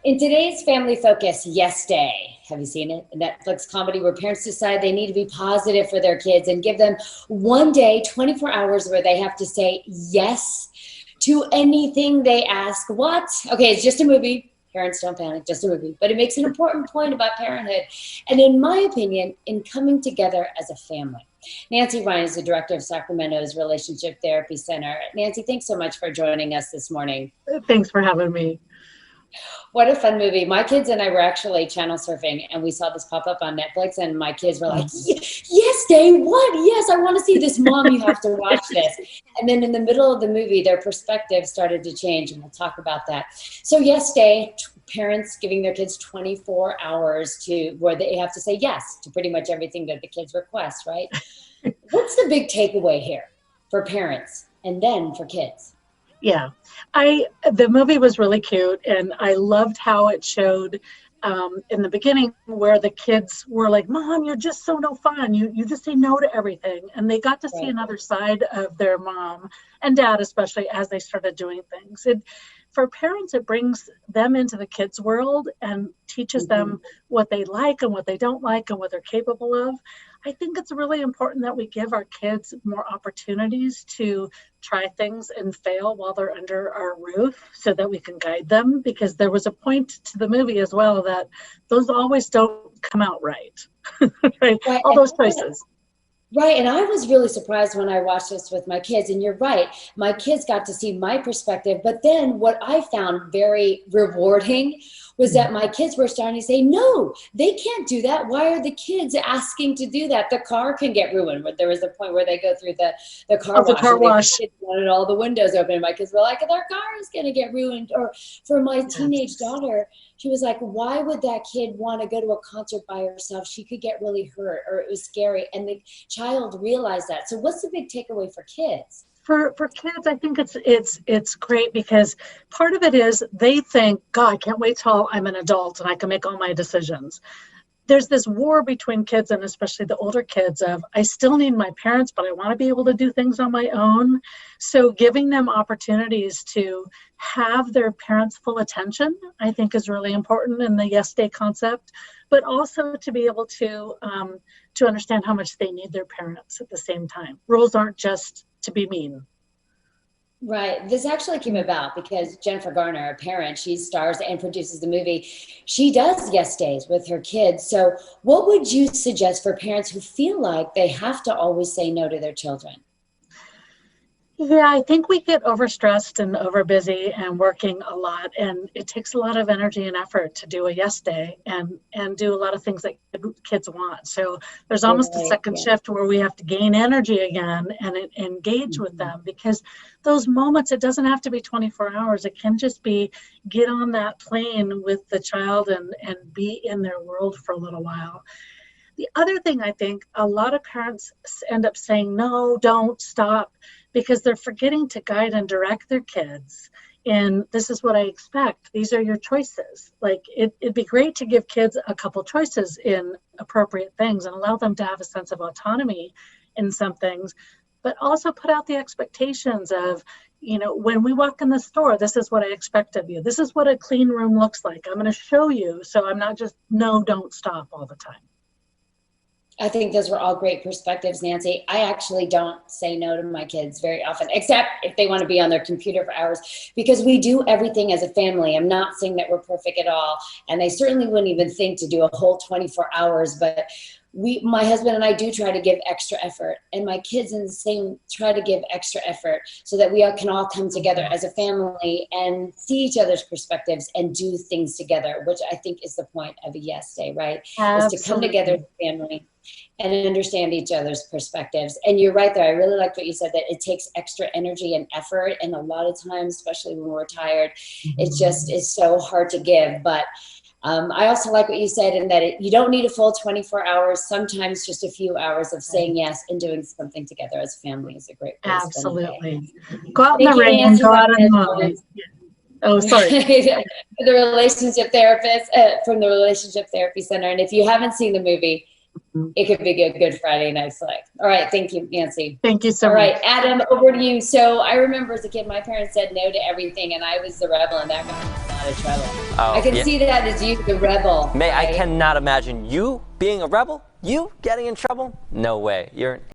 In today's Family Focus Yes Day, have you seen it? A Netflix comedy where parents decide they need to be positive for their kids and give them one day, 24 hours, where they have to say yes to anything they ask. What? Okay, it's just a movie. Parents, don't panic, just a movie. But it makes an important point about parenthood. And in my opinion, in coming together as a family. Nancy Ryan is the director of Sacramento's Relationship Therapy Center. Nancy, thanks so much for joining us this morning. Thanks for having me. What a fun movie. My kids and I were actually channel surfing and we saw this pop up on Netflix and my kids were like, yes, Day, what? Yes, I want to see this. Mom, you have to watch this. And then in the middle of the movie, their perspective started to change and we'll talk about that. So yes, Day, parents giving their kids 24 hours to where they have to say yes to pretty much everything that the kids request, right? What's the big takeaway here for parents and then for kids? Yeah, the movie was really cute, and I loved how it showed in the beginning where the kids were like, "Mom, you're just so no fun. You just say no to everything," and they got to see another side of their mom and dad, especially as they started doing things. For parents, it brings them into the kids' world and teaches them what they like and what they don't like and what they're capable of. I think it's really important that we give our kids more opportunities to try things and fail while they're under our roof so that we can guide them, because there was a point to the movie as well that those always don't come out right. Right? All those choices. Right. And I was really surprised when I watched this with my kids. And you're right. My kids got to see my perspective. But then what I found very rewarding was that my kids were starting to say, no, they can't do that. Why are the kids asking to do that? The car can get ruined. But there was a point where they go through the car wash. Car wash. The kids wanted all the windows open. And my kids were like, their car is going to get ruined. Or for my teenage daughter, she was like, why would that kid want to go to a concert by herself? She could get really hurt, or it was scary. And the child realized that. So what's the big takeaway for kids? For kids, I think it's great because part of it is they think, God, I can't wait till I'm an adult and I can make all my decisions. There's this war between kids, and especially the older kids, of I still need my parents, but I want to be able to do things on my own. So giving them opportunities to have their parents' full attention, I think, is really important in the Yes Day concept, but also to be able to understand how much they need their parents at the same time. Rules aren't just to be mean. Right. This actually came about because Jennifer Garner, a parent, she stars and produces the movie. She does Yes Days with her kids. So what would you suggest for parents who feel like they have to always say no to their children? Yeah, I think we get overstressed and overbusy and working a lot, and it takes a lot of energy and effort to do a Yes Day and do a lot of things that kids want. So there's almost a second shift where we have to gain energy again and engage with them, because those moments, it doesn't have to be 24 hours. It can just be get on that plane with the child and be in their world for a little while. The other thing, I think a lot of parents end up saying, no, don't, stop, because they're forgetting to guide and direct their kids. And this is what I expect. These are your choices. Like it'd be great to give kids a couple choices in appropriate things and allow them to have a sense of autonomy in some things, but also put out the expectations of, when we walk in the store, this is what I expect of you. This is what a clean room looks like. I'm going to show you. So I'm not just, no, don't stop all the time. I think those were all great perspectives, Nancy. I actually don't say no to my kids very often, except if they want to be on their computer for hours, because we do everything as a family. I'm not saying that we're perfect at all, and they certainly wouldn't even think to do a whole 24 hours, but my husband and I do try to give extra effort, and my kids in the same try to give extra effort so that we can all come together as a family and see each other's perspectives and do things together, which I think is the point of a Yes Day, right? Absolutely. Is to come together as a family and understand each other's perspectives. And you're right there. I really liked what you said, that it takes extra energy and effort. And a lot of times, especially when we're tired, it just is so hard to give. But I also like what you said, in that you don't need a full 24 hours. Sometimes just a few hours of saying yes and doing something together as a family is a great place. Absolutely. Go out in the rain and go out in the moment. Oh, sorry. The relationship therapist from the Relationship Therapy Center. And if you haven't seen the movie, it could be a good Friday night flick. All right. Thank you, Nancy. Thank you so much. All right, Adam, over to you. So I remember as a kid, my parents said no to everything, and I was the rebel in that. lot of trouble. Oh, I can yeah. see that as you, the rebel. May, I right? cannot imagine you being a rebel, you getting in trouble. No way. You're